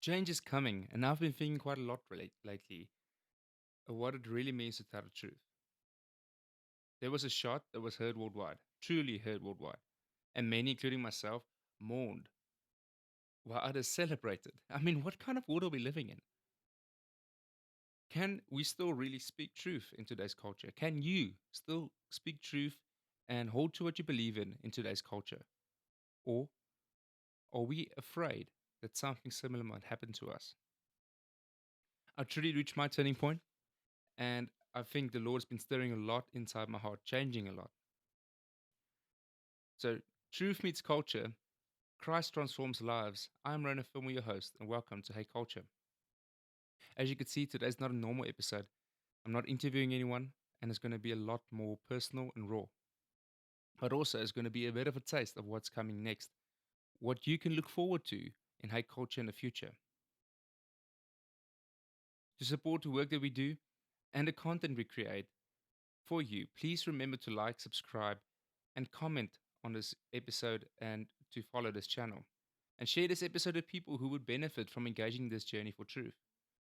Change is coming, and I've been thinking quite a lot lately of what it really means to tell the truth. There was a shot that was heard worldwide, truly heard worldwide, and many, including myself, mourned while others celebrated. I mean, what kind of world are we living in? Can we still really speak truth in today's culture? Can you still speak truth and hold to what you believe in today's culture? Or are we afraid that something similar might happen to us? I truly reached my turning point, and I think the Lord's been stirring a lot inside my heart, changing a lot. So, truth meets culture. Christ transforms lives. I'm Ryno Fermor, your host, and welcome to Hey Culture. As you can see, today's not a normal episode. I'm not interviewing anyone, and it's going to be a lot more personal and raw. But also, it's going to be a bit of a taste of what's coming next, what you can look forward to in Hey Culture in the future. To support the work that we do and the content we create for you, please remember to like, subscribe, and comment on this episode and to follow this channel. And share this episode with people who would benefit from engaging in this journey for truth.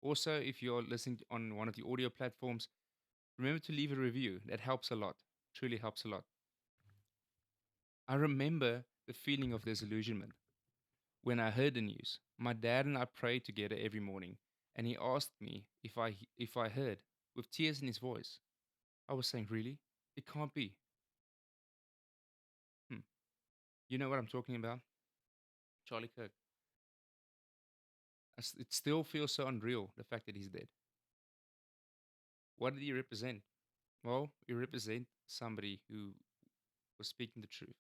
Also, if you're listening on one of the audio platforms, remember to leave a review. That helps a lot, truly helps a lot. I remember the feeling of disillusionment when I heard the news. My dad and I prayed together every morning, and he asked me if I heard, with tears in his voice. I was saying, "Really? It can't be." Hmm. You know what I'm talking about? Charlie Kirk. It still feels so unreal, the fact that he's dead. What did he represent? Well, he represents somebody who was speaking the truth,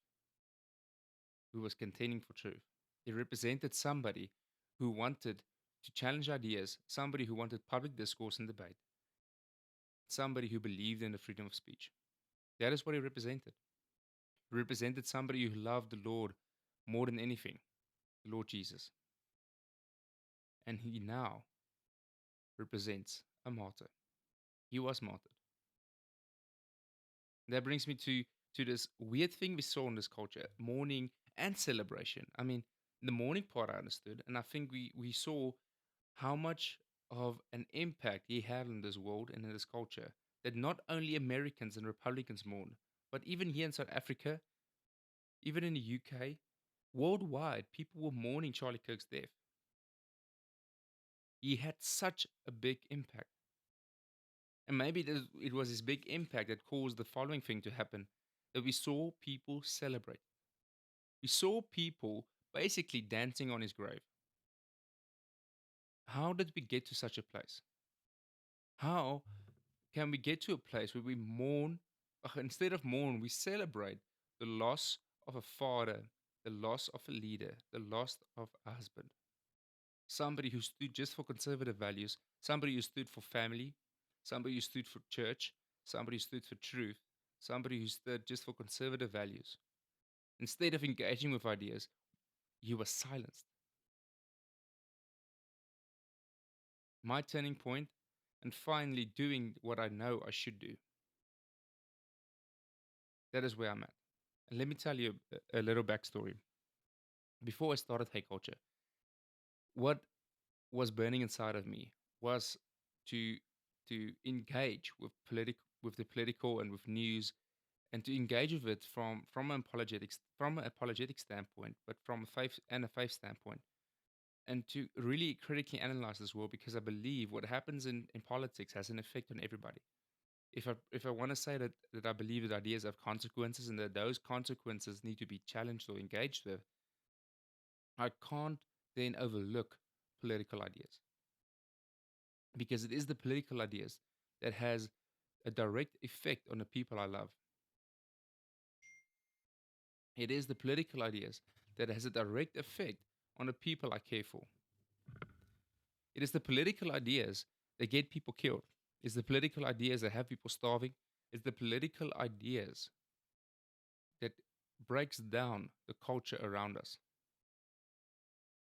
who was contending for truth. He represented somebody who wanted to challenge ideas, somebody who wanted public discourse and debate, somebody who believed in the freedom of speech. That is what he represented. He represented somebody who loved the Lord more than anything, the Lord Jesus. And he now represents a martyr. He was martyred. That brings me to this weird thing we saw in this culture, mourning and celebration. I mean, the mourning part I understood, and I think we saw how much of an impact he had in this world and in this culture. That not only Americans and Republicans mourn, but even here in South Africa, even in the UK, worldwide, people were mourning Charlie Kirk's death. He had such a big impact. And maybe it was his big impact that caused the following thing to happen, that we saw people celebrate. We saw people basically dancing on his grave. How did we get to such a place? How can we get to a place where we mourn, instead of mourn, we celebrate the loss of a father, the loss of a leader, the loss of a husband, somebody who stood just for conservative values, somebody who stood for family, somebody who stood for church, somebody who stood for truth, somebody who stood just for conservative values. Instead of engaging with ideas, you were silenced. My turning point, and finally doing what I know I should do. That is where I'm at. And let me tell you a little backstory. Before I started Hey Culture, what was burning inside of me was to engage with with the political and with news, and to engage with it from an apologetic standpoint, but from a faith standpoint, and to really critically analyze this world, because I believe what happens in politics has an effect on everybody. If I want to say that I believe that ideas have consequences and that those consequences need to be challenged or engaged with, I can't then overlook political ideas, because it is the political ideas that has a direct effect on the people I love. It is the political ideas that has a direct effect on the people I care for. It is the political ideas that get people killed. It's the political ideas that have people starving. It's the political ideas that breaks down the culture around us,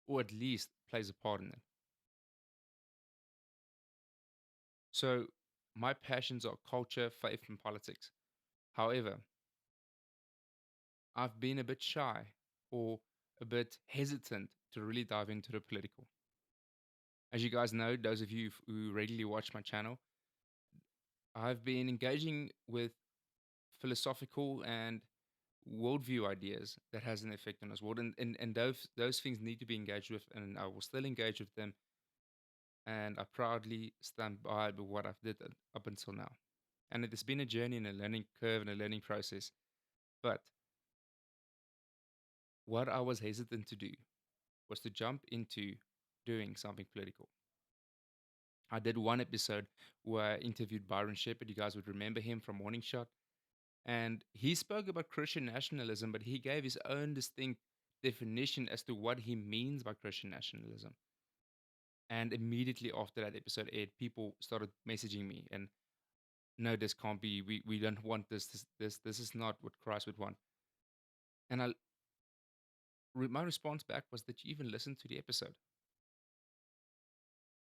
or at least plays a part in it. So my passions are culture, faith, and politics. However, I've been a bit shy or a bit hesitant to really dive into the political. As you guys know, those of you who regularly watch my channel, I've been engaging with philosophical and worldview ideas that has an effect on this world, and those things need to be engaged with, and I will still engage with them, and I proudly stand by what I've did up until now. And it has been a journey and a learning curve and a learning process. But what I was hesitant to do was to jump into doing something political. I did one episode where I interviewed Byron Shepherd. You guys would remember him from Morning Shot. And he spoke about Christian nationalism, but he gave his own distinct definition as to what he means by Christian nationalism. And immediately after that episode aired, people started messaging me and no, this can't be. We don't want this. This is not what Christ would want. And my response back was that you even listened to the episode,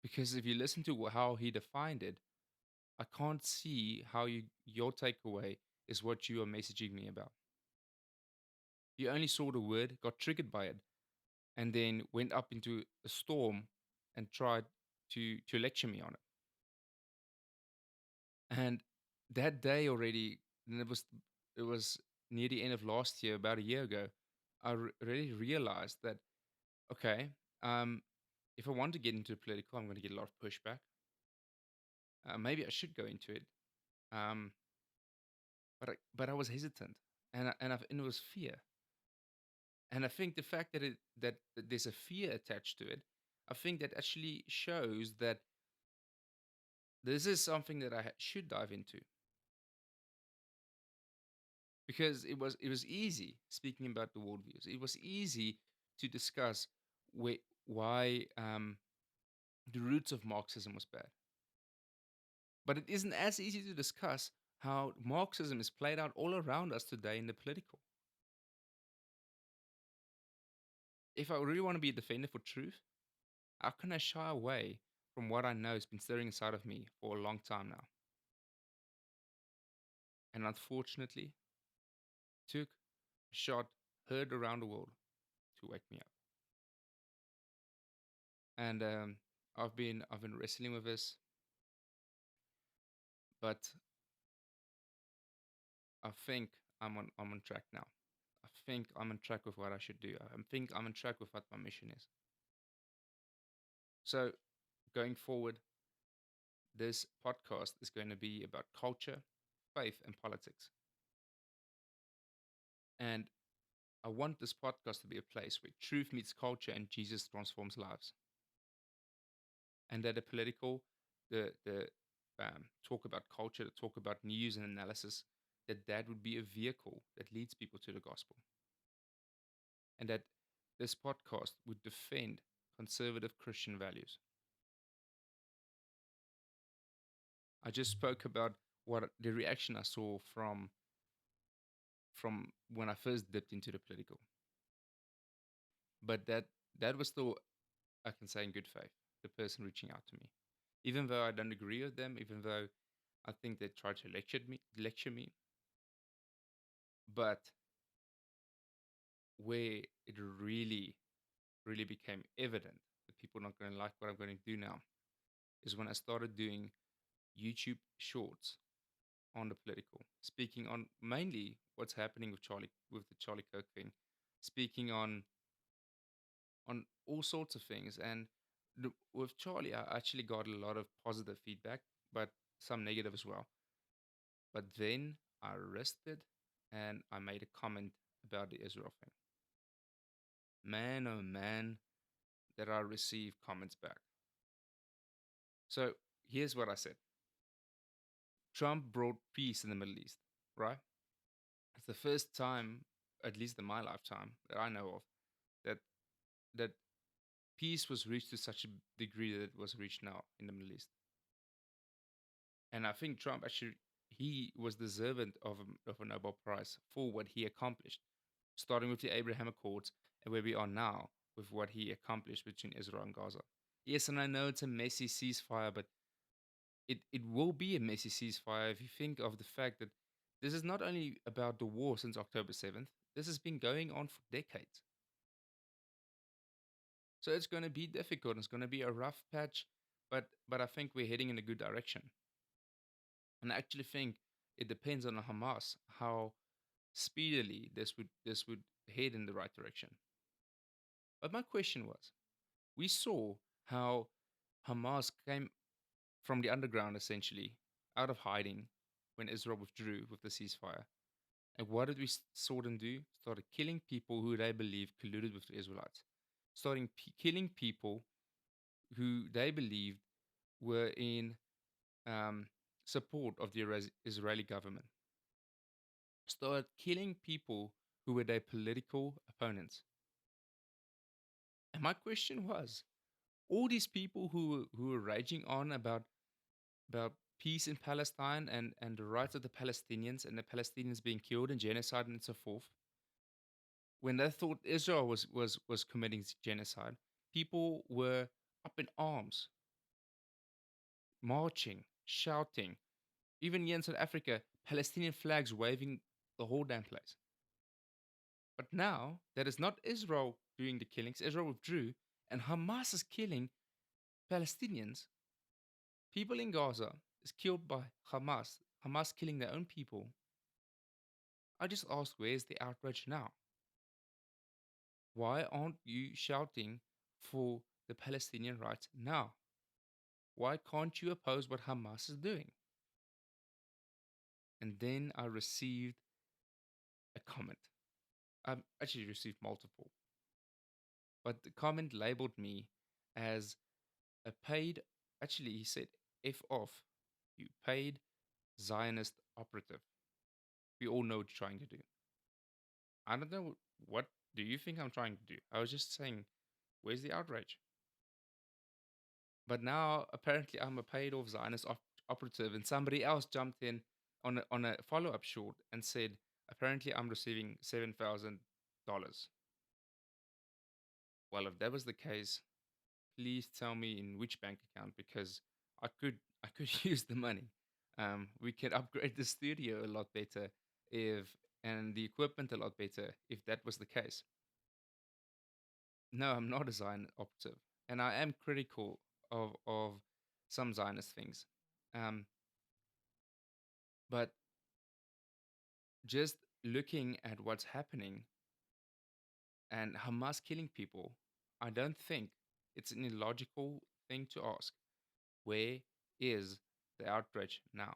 because if you listen to how he defined it, I can't see how your takeaway is what you are messaging me about. You only saw the word, got triggered by it, and then went up into a storm and tried to lecture me on it. And that day already, and it was near the end of last year, about a year ago, I already realized that okay, um, if I want to get into political, I'm going to get a lot of pushback. Maybe I should go into it, um, but I was hesitant, and it was fear. And I think the fact that that there's a fear attached to it, I think that actually shows that this is something that I should dive into, because it was easy speaking about the worldviews. It was easy to discuss why the roots of Marxism was bad, but it isn't as easy to discuss how Marxism is played out all around us today in the political. If I really want to be a defender for truth, how can I shy away from what I know has been stirring inside of me for a long time now? And unfortunately, took a shot heard around the world to wake me up. And I've been wrestling with this, but I think I'm on track now. I think I'm on track with what I should do. I think I'm on track with what my mission is. So going forward, this podcast is going to be about culture, faith, and politics. And I want this podcast to be a place where truth meets culture and Jesus transforms lives. And that the political, the talk about culture, the talk about news and analysis, that would be a vehicle that leads people to the gospel. And that this podcast would defend conservative Christian values. I just spoke about what the reaction I saw from when I first dipped into the political. But that was still, I can say, in good faith, the person reaching out to me. Even though I don't agree with them, even though I think they tried to lecture me, but where it really, really became evident that people are not going to like what I'm going to do now is when I started doing YouTube shorts on the political, speaking on mainly what's happening with the Charlie Kirk thing, speaking on all sorts of things. And with Charlie, I actually got a lot of positive feedback, but some negative as well. But then I rested and I made a comment about the Israel thing. Man, oh man, that I received comments back. So here's what I said: Trump brought peace in the Middle East, right? It's the first time, at least in my lifetime, that I know of, that that peace was reached to such a degree that it was reached now in the Middle East. And I think Trump actually, he was deserving of a Nobel Prize for what he accomplished, starting with the Abraham Accords and where we are now with what he accomplished between Israel and Gaza. Yes, and I know it's a messy ceasefire, but it will be a messy ceasefire if you think of the fact that this is not only about the war since October 7th, this has been going on for decades. So it's going to be difficult. It's going to be a rough patch, but I think we're heading in a good direction. And I actually think it depends on Hamas how speedily this would head in the right direction. But my question was, we saw how Hamas came from the underground essentially, out of hiding, when Israel withdrew with the ceasefire. And what did we saw them do? Started killing people who they believed colluded with the Israelites. Starting killing people who they believed were in um, support of the Israeli government. Started killing people who were their political opponents. And my question was, all these people who were raging on about peace in Palestine and the rights of the Palestinians and the Palestinians being killed in genocide and so forth, when they thought Israel was committing genocide, people were up in arms, marching, shouting. Even here in South Africa, Palestinian flags waving the whole damn place. But now that is not Israel doing the killings, Israel withdrew, and Hamas is killing Palestinians. People in Gaza is killed by Hamas. Hamas killing their own people. I just ask, where's the outrage now? Why aren't you shouting for the Palestinian rights now? Why can't you oppose what Hamas is doing? And then I received a comment. I actually received multiple. But the comment labeled me as a paid, actually, he said, F off, you paid Zionist operative. We all know what you're trying to do. I don't know, what do you think I'm trying to do? I was just saying, where's the outrage? But now apparently I'm a paid off Zionist operative, and somebody else jumped in on a follow up short and said, apparently I'm receiving $7,000. Well, if that was the case, please tell me in which bank account, because I could use the money. We could upgrade the studio a lot better if and the equipment a lot better if that was the case. No, I'm not a Zion operative, and I am critical of some Zionist things. Um, but just looking at what's happening and Hamas killing people, I don't think it's an illogical thing to ask. Where is the outrage now?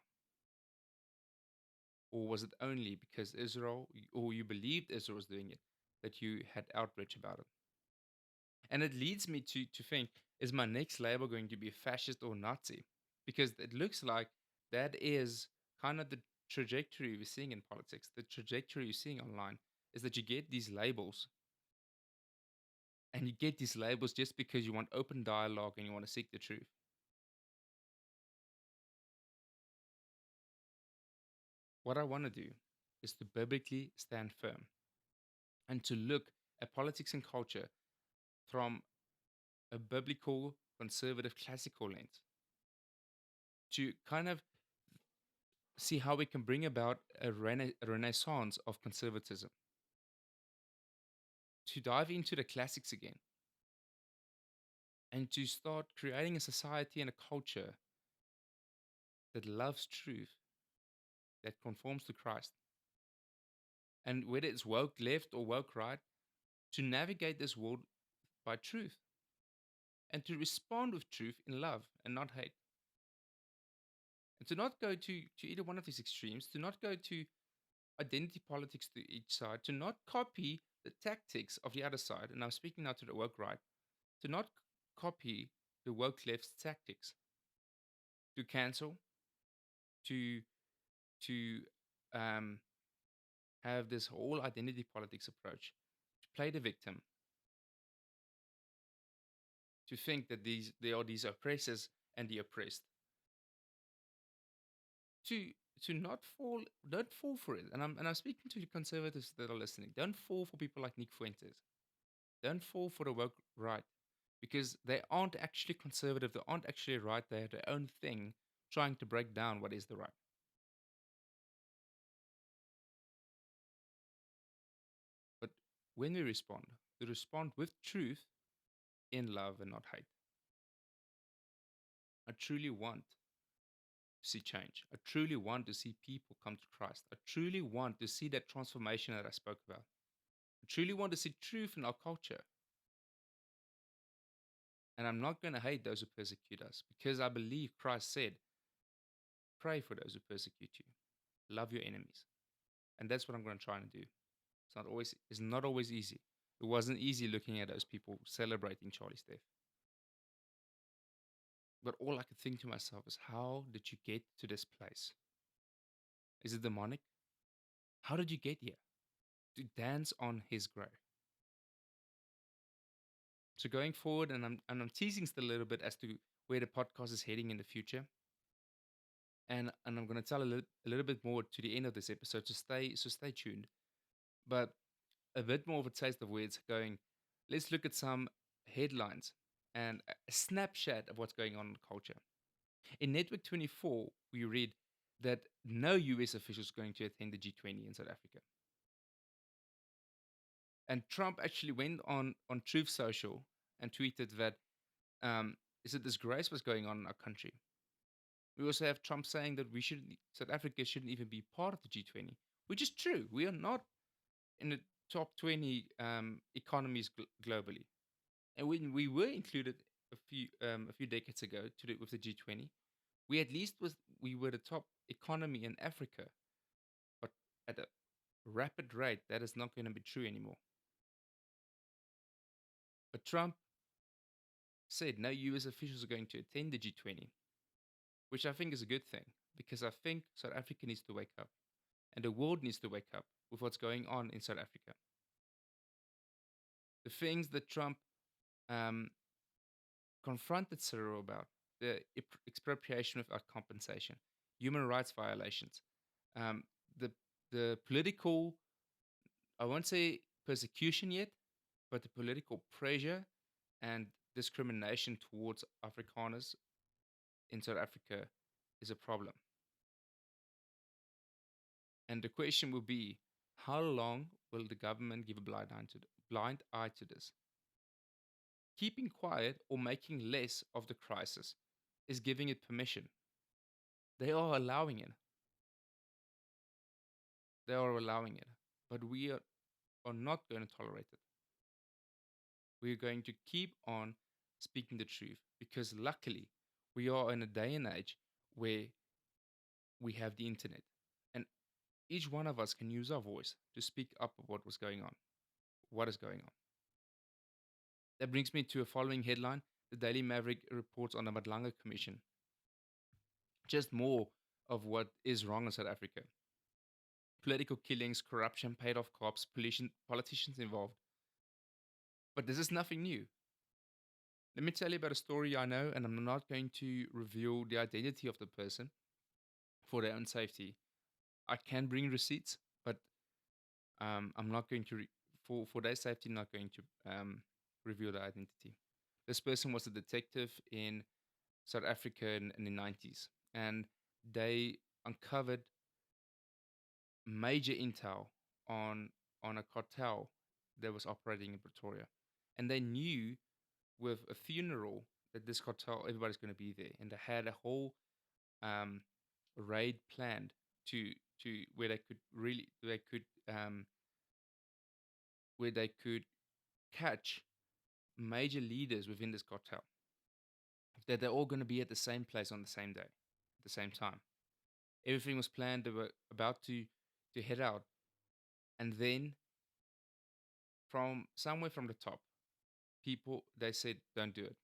Or was it only because Israel, or you believed Israel was doing it, that you had outrage about it? And it leads me to think, is my next label going to be fascist or Nazi? Because it looks like that is kind of the trajectory we're seeing in politics. The trajectory you're seeing online is that you get these labels, and you get these labels just because you want open dialogue and you want to seek the truth. What I want to do is to biblically stand firm and to look at politics and culture from a biblical, conservative, classical lens, to kind of see how we can bring about a renaissance of conservatism, to dive into the classics again, and to start creating a society and a culture that loves truth, that conforms to Christ. And whether it's woke left or woke right, to navigate this world by truth and to respond with truth in love and not hate. And to not go to either one of these extremes, to not go to identity politics to each side, to not copy the tactics of the other side. And I'm speaking now to the woke right, to not copy the woke left's tactics, to cancel, to to um, have this whole identity politics approach, to play the victim, to think that they are these oppressors and the oppressed, to to not fall, don't fall for it. And I'm speaking to the conservatives that are listening. Don't fall for people like Nick Fuentes. Don't fall for the woke right, because they aren't actually conservative. They aren't actually right. They have their own thing trying to break down what is the right. But when we respond with truth in love and not hate. I truly want to see change. I truly want to see people come to Christ. I truly want to see that transformation that I spoke about. I truly want to see truth in our culture. And I'm not going to hate those who persecute us because I believe Christ said, pray for those who persecute you, love your enemies. And that's what I'm going to try and do. It's not always easy. It wasn't easy looking at those people celebrating Charlie's death. But all I could think to myself is, how did you get to this place? Is it demonic? How did you get here? To dance on his grave. So going forward, and I'm teasing still a little bit as to where the podcast is heading in the future. And I'm going to tell a little bit more to the end of this episode. So stay tuned. But a bit more of a taste of where it's going. Let's look at some headlines and a snapshot of what's going on in culture. In Network 24, we read that no US official is going to attend the G20 in South Africa. And Trump actually went on Truth Social and tweeted that it's a disgrace what's going on in our country. We also have Trump saying that South Africa shouldn't even be part of the G20, which is true. We are not in the top 20 economies globally. And when we were included a few decades ago with the G20, we were the top economy in Africa, but at a rapid rate, that is not going to be true anymore. But Trump said no US officials are going to attend the G20, which I think is a good thing because I think South Africa needs to wake up and the world needs to wake up with what's going on in South Africa. The things that Trump um, confronted Cyril about, the expropriation without compensation, human rights violations, um, the the political, I won't say persecution yet, but the political pressure and discrimination towards Afrikaners in South Africa is a problem. And the question will be, how long will the government give a blind eye to this? Keeping quiet or making less of the crisis is giving it permission. They are allowing it. They are allowing it. But we are not going to tolerate it. We are going to keep on speaking the truth because luckily we are in a day and age where we have the internet. And each one of us can use our voice to speak up of what is going on. That brings me to a following headline. The Daily Maverick reports on the Mdlanga Commission. Just more of what is wrong in South Africa. Political killings, corruption, paid off cops, politicians involved. But this is nothing new. Let me tell you about a story I know, and I'm not going to reveal the identity of the person for their own safety. I can bring receipts, but I'm not going to, for their safety, not going to reveal their identity. This person was a detective in South Africa in the 90s, and they uncovered major intel on a cartel that was operating in Pretoria. And they knew with a funeral that this cartel, everybody's going to be there. And they had a whole raid planned to where they could really, where they could catch major leaders within this cartel. That they're all going to be at the same place on the same day, at the same time. Everything was planned. They were about to head out. And then from somewhere from the top, people, they said, don't do it.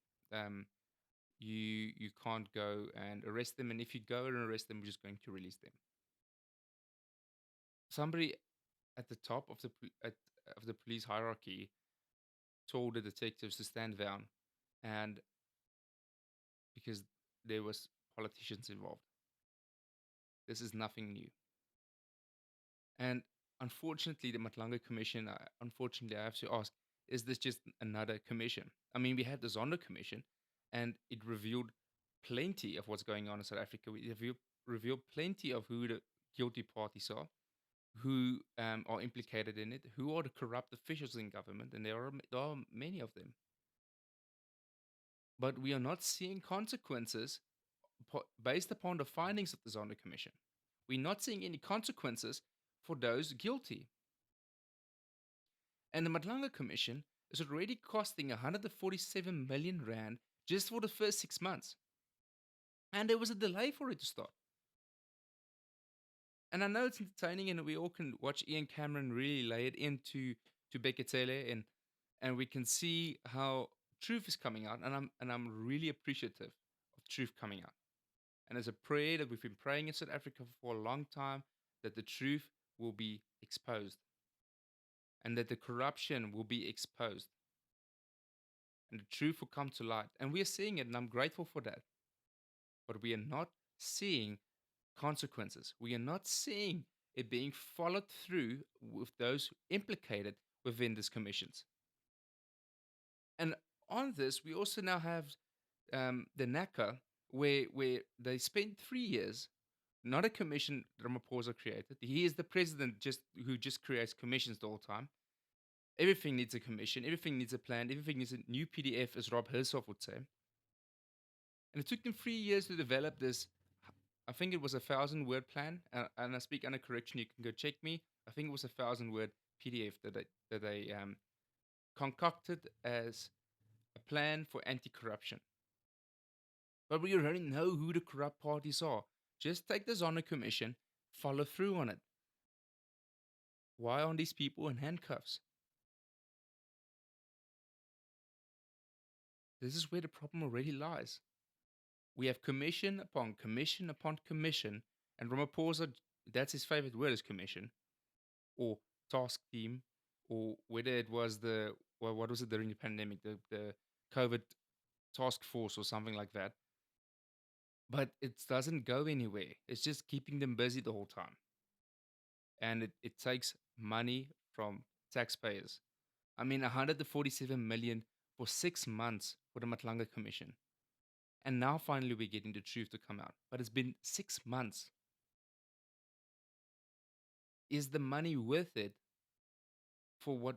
You can't go and arrest them. And if you go and arrest them, we're just going to release them. Somebody at the top of the police hierarchy told the detectives to stand down, and because there was politicians involved. This is nothing new. And unfortunately, the Mdlanga Commission, unfortunately, I have to ask, is this just another commission? I mean, we had the Zondo Commission, and it revealed plenty of what's going on in South Africa. We revealed plenty of who the guilty parties are, who are implicated in it, who are the corrupt officials in government, and there are many of them. but we are not seeing consequences based upon the findings of the Zohran Commission. We're not seeing any consequences for those guilty. And the Mdlanga Commission is already costing 147 million rand just for the first 6 months. And there was a delay for it to start. And I know it's entertaining, and we all can watch Ian Cameron really lay it into Beketele, and we can see how truth is coming out, and I'm really appreciative of truth coming out. And it's a prayer that we've been praying in South Africa for a long time, that the truth will be exposed and that the corruption will be exposed and the truth will come to light. And we are seeing it, and I'm grateful for that. But we are not seeing consequences. We are not seeing it being followed through with those implicated within these commissions. And on this, we also now have the NACA, where they spent 3 years, not a commission Ramaphosa created. He is the president who just creates commissions the whole time. Everything needs a commission, everything needs a plan, everything needs a new PDF, as Rob Hersov would say. And it took them 3 years to develop this. I think it was a 1,000-word plan, and I speak under correction. You can go check me. I think it was a 1,000-word PDF that they concocted as a plan for anti-corruption. But we already know who the corrupt parties are. Just take the Zohran Commission, follow through on it. Why aren't these people in handcuffs? This is where the problem already lies. We have commission upon commission upon commission, and Ramaphosa, that's his favorite word, is commission, or task team, or whether it was what was it during the pandemic, the COVID task force or something like that. But it doesn't go anywhere. It's just keeping them busy the whole time. And it takes money from taxpayers. I mean, 147 million for 6 months for the Mdlanga Commission. And now finally we're getting the truth to come out. But it's been 6 months. Is the money worth it for what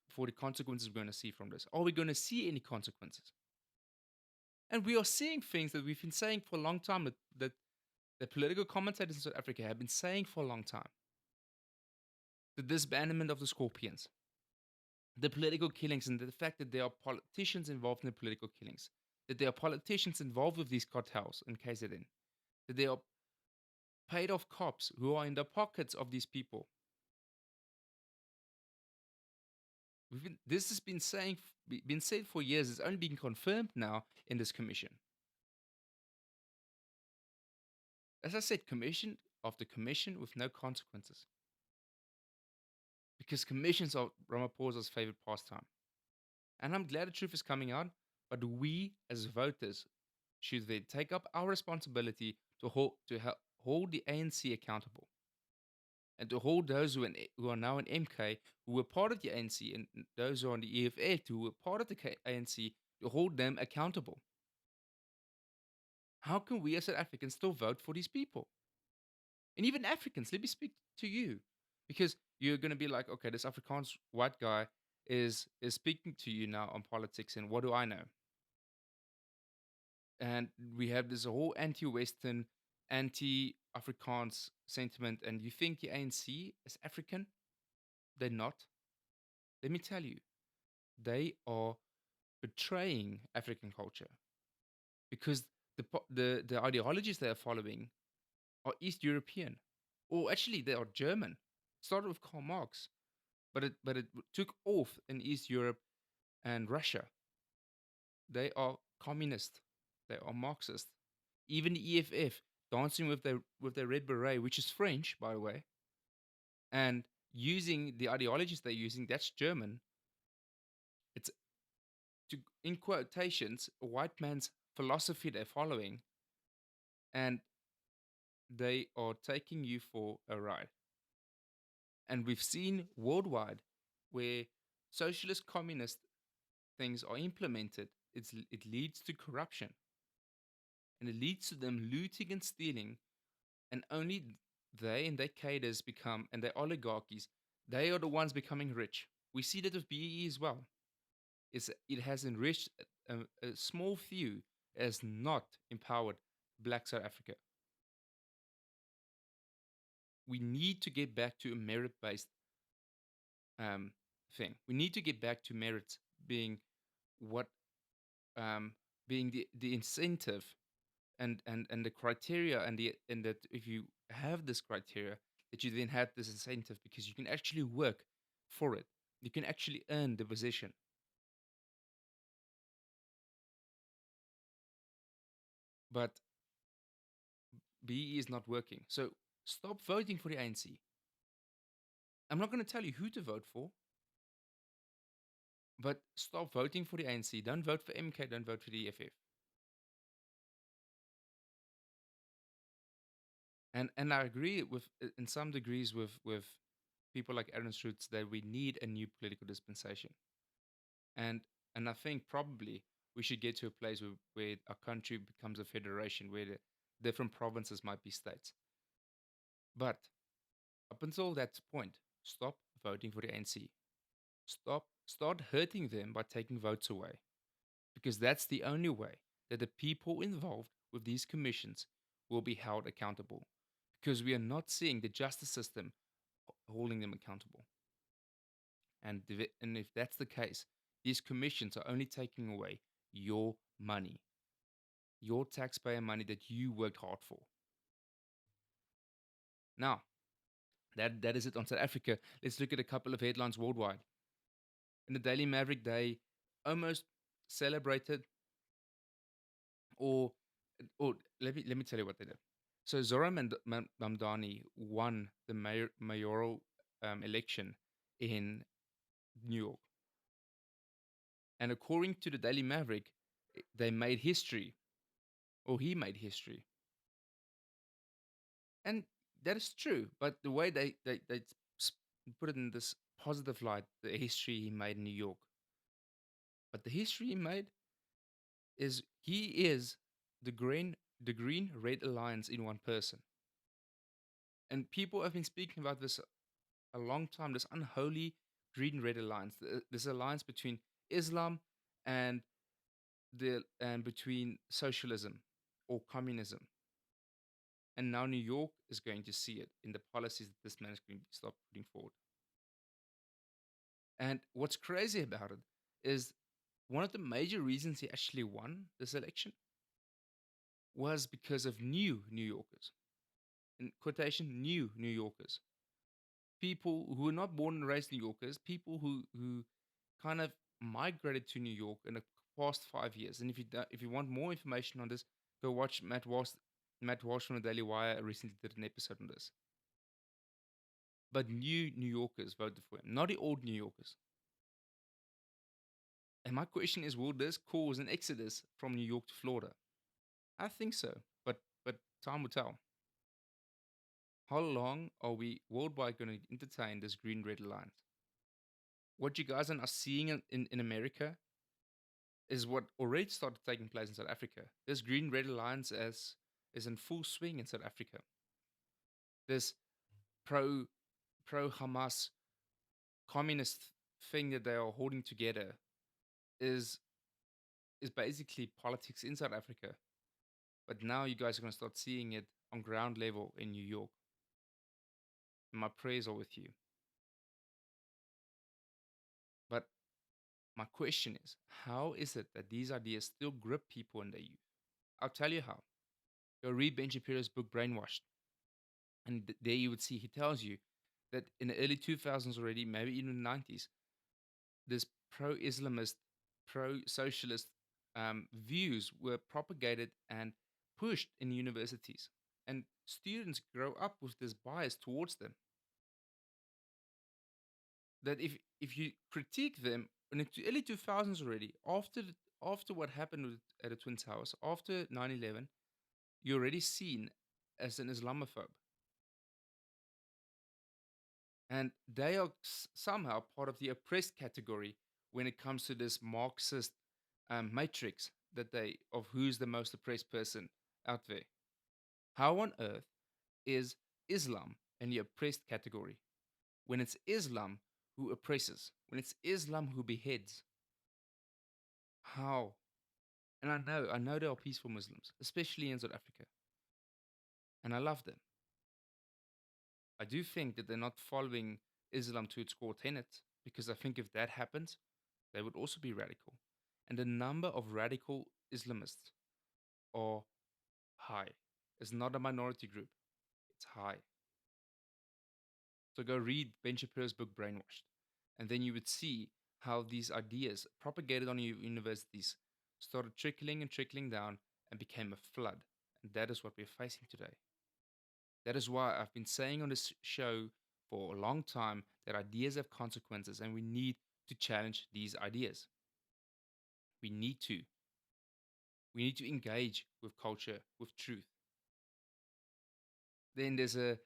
for the consequences we're going to see from this? Are we going to see any consequences? And we are seeing things that we've been saying for a long time, that the political commentators in South Africa have been saying for a long time. The disbandment of the Scorpions, the political killings, and the fact that there are politicians involved in the political killings, that there are politicians involved with these cartels in KZN, that there are paid off cops who are in the pockets of these people. This has been said for years. It's only being confirmed now in this commission. As I said, commission after commission with no consequences. Because commissions are Ramaphosa's favorite pastime. And I'm glad the truth is coming out, but we as voters should then take up our responsibility to hold the ANC accountable. And to hold those who are now in MK, who were part of the ANC, and those who are on the EFF, who were part of the ANC, to hold them accountable. How can we as South Africans still vote for these people? And even Africans, let me speak to you. Because you're going to be like, okay, this Afrikaans white guy is speaking to you now on politics, and what do I know? And we have this whole anti-Western, anti-Afrikaans sentiment, and you think the ANC is African? They're not. Let me tell you, they are betraying African culture, because the ideologies they are following are East European, or actually they are German. It started with Karl Marx, but it took off in East Europe and Russia. They are communist. They are Marxist. Even the EFF dancing with their red beret, which is French, by the way, and using the ideologies they're using, that's German. It's, in quotations, a white man's philosophy they're following, and they are taking you for a ride. And we've seen worldwide where socialist communist things are implemented, it leads to corruption. And it leads to them looting and stealing, and only they and their cadres become, and their oligarchies, they are the ones becoming rich. We see that with BEE as well. It has enriched a small few has not empowered Black South Africa. We need to get back to a merit-based um, thing. We need to get back to merits being what um, being the incentive and the criteria and that if you have this criteria that you then have this incentive because you can actually work for it. You can actually earn the position. But BE is not working. So stop voting for the ANC. I'm not going to tell you who to vote for, but stop voting for the ANC. Don't vote for MK. Don't vote for the EFF. And I agree with in some degrees with people like Aaron Schutz that we need a new political dispensation. And and I think probably we should get to a place where our country becomes a federation where the different provinces might be states. But up until that point, stop voting for the ANC. Start hurting them by taking votes away. Because that's the only way that the people involved with these commissions will be held accountable. Because we are not seeing the justice system holding them accountable. And if that's the case, these commissions are only taking away your money, your taxpayer money that you worked hard for. Now, that is it on South Africa. Let's look at a couple of headlines worldwide. In the Daily Maverick, they almost celebrated, or or let me tell you what they did. So Zohran Mamdami won the mayoral election in New York, and according to the Daily Maverick, they made history, or he made history, and that is true. But the way they put it in this positive light, the history he made in New York, but the history he made is he is the green red alliance in one person, and people have been speaking about this a long time. This unholy green red alliance, this alliance between Islam and between socialism or communism. And now New York is going to see it in the policies that this man is going to start putting forward. And what's crazy about it is one of the major reasons he actually won this election was because of new New Yorkers. In quotation, new New Yorkers. People who were not born and raised New Yorkers, people who kind of migrated to New York in the past 5 years. And if you want more information on this, go watch Matt Walsh from the Daily Wire recently did an episode on this. But new New Yorkers voted for him, not the old New Yorkers. And my question is, will this cause an exodus from New York to Florida? I think so, but time will tell. How long are we worldwide going to entertain this green red alliance? What you guys are now seeing in America is what already started taking place in South Africa. This green red alliance is in full swing in South Africa. This pro Hamas communist thing that they are holding together is basically politics in South Africa. But now you guys are going to start seeing it on ground level in New York. And my prayers are with you. But my question is, how is it that these ideas still grip people in their youth? I'll tell you how. Go read Ben Shapiro's book Brainwashed. And there you would see he tells you that in the early 2000s already, maybe even the 90s, this pro-Islamist, pro-socialist views were propagated and pushed in universities. And students grow up with this bias towards them. That if you critique them in the early 2000s already, after what happened at the Twin Towers, after 9/11, you're already seen as an Islamophobe. And they are somehow part of the oppressed category when it comes to this Marxist matrix that they of who's the most oppressed person out there. How on earth is Islam in the oppressed category when it's Islam who oppresses, when it's Islam who beheads? How? And I know there are peaceful Muslims, especially in South Africa, and I love them. I do think that they're not following Islam to its core tenets, because I think if that happens, they would also be radical. And the number of radical Islamists are high. It's not a minority group, it's high. So go read Ben Shapiro's book Brainwashed, and then you would see how these ideas propagated on universities started trickling and trickling down and became a flood. And that is what we're facing today. That is why I've been saying on this show for a long time that ideas have consequences and we need to challenge these ideas. We need to. We need to engage with culture, with truth. Then there's a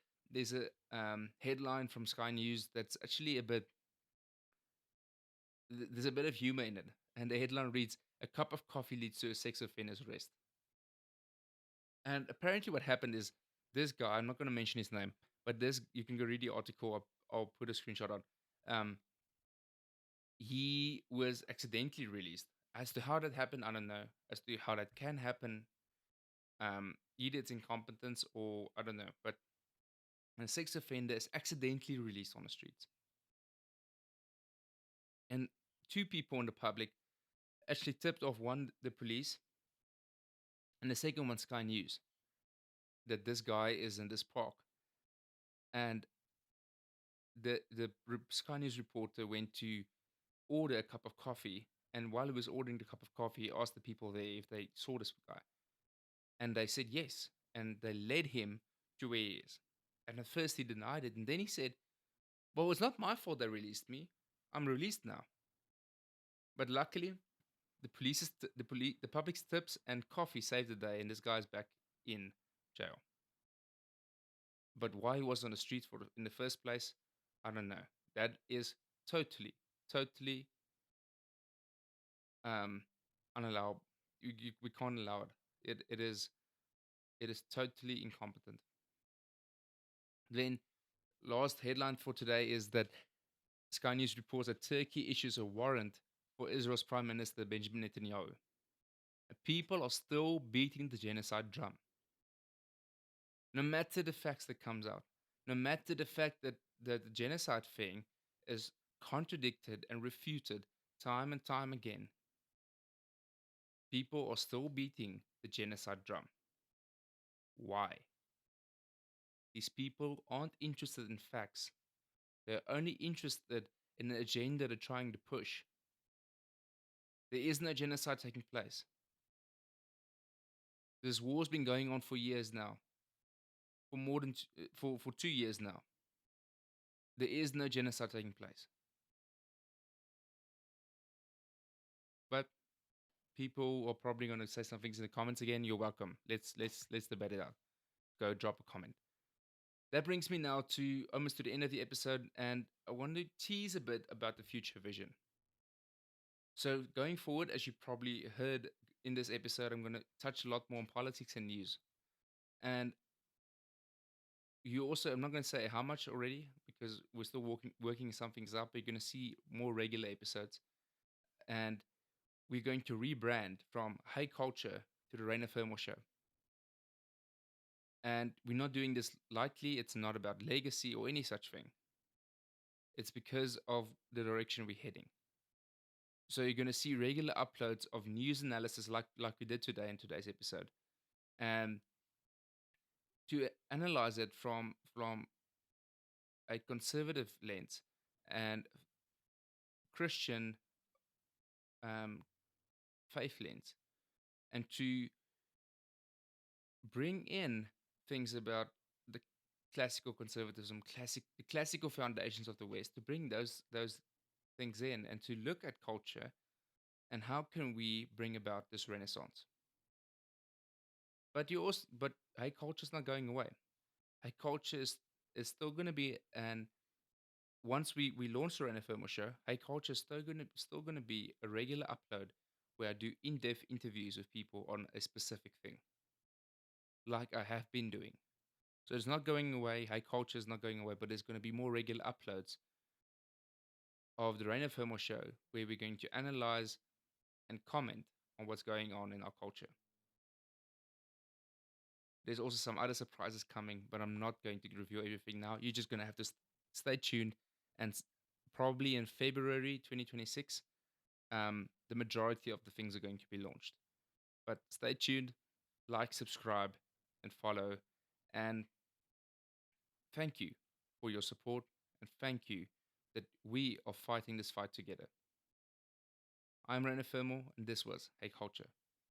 headline from Sky News that's actually there's a bit of humor in it, and the headline reads, "A cup of coffee leads to a sex offender's arrest." And apparently, what happened is this guy, I'm not going to mention his name, but this, you can go read the article. I'll put a screenshot on. Um, he was accidentally released. As to how that happened, I don't know. As to how that can happen, either it's incompetence or I don't know. But a sex offender is accidentally released on the streets, and two people in the public actually tipped off, one the police, and the second one Sky News, that this guy is in this park. And the Sky News reporter went to order a cup of coffee, and while he was ordering the cup of coffee, he asked the people there if they saw this guy, and they said yes, and they led him to where he is. And at first he denied it, and then he said, "Well, it's not my fault they released me. I'm released now." But luckily, the public's tips and coffee saved the day, and this guy's back in jail. But why he was on the streets in the first place, I don't know. That is totally, totally um, unallowable. We can't allow it. It is totally incompetent. Then, last headline for today is that Sky News reports that Turkey issues a warrant for Israel's Prime Minister Benjamin Netanyahu. People are still beating the genocide drum, no matter the facts that comes out, no matter the fact that the genocide thing is contradicted and refuted time and time again. People are still beating the genocide drum. Why? These people aren't interested in facts. They're only interested in an agenda they're trying to push. There is no genocide taking place. This war's been going on for years now. For more than for 2 years now. There is no genocide taking place. But people are probably going to say some things in the comments again. You're welcome. Let's debate it out. Go drop a comment. That brings me now to almost to the end of the episode, and I want to tease a bit about the future vision. So, going forward, as you probably heard in this episode, I'm going to touch a lot more on politics and news. And you also, I'm not going to say how much already because we're still working some things up. But you're going to see more regular episodes, and we're going to rebrand from High Culture to the Ryno Fermor Show. And we're not doing this lightly. It's not about legacy or any such thing. It's because of the direction we're heading. So you're going to see regular uploads of news analysis like we did today in today's episode. And to analyze it from a conservative lens and Christian um, faith lens, and to bring in things about the classical conservatism, the classical foundations of the West, to bring those things in, and to look at culture and how can we bring about this renaissance. But high culture is not going away. High culture is still going to be, and once we launch the Ryno Fermor show, high culture is still gonna be a regular upload where I do in-depth interviews with people on a specific thing, like I have been doing. So it's not going away. High culture is not going away, but there's going to be more regular uploads of the Ryno Fermor show where we're going to analyze and comment on what's going on in our culture. There's also some other surprises coming, but I'm not going to reveal everything now. You're just going to have to stay tuned. And probably in February 2026, the majority of the things are going to be launched. But stay tuned, like, subscribe, and follow. And thank you for your support. And thank you that we are fighting this fight together. I'm Ryno Fermor, and this was Hey Culture.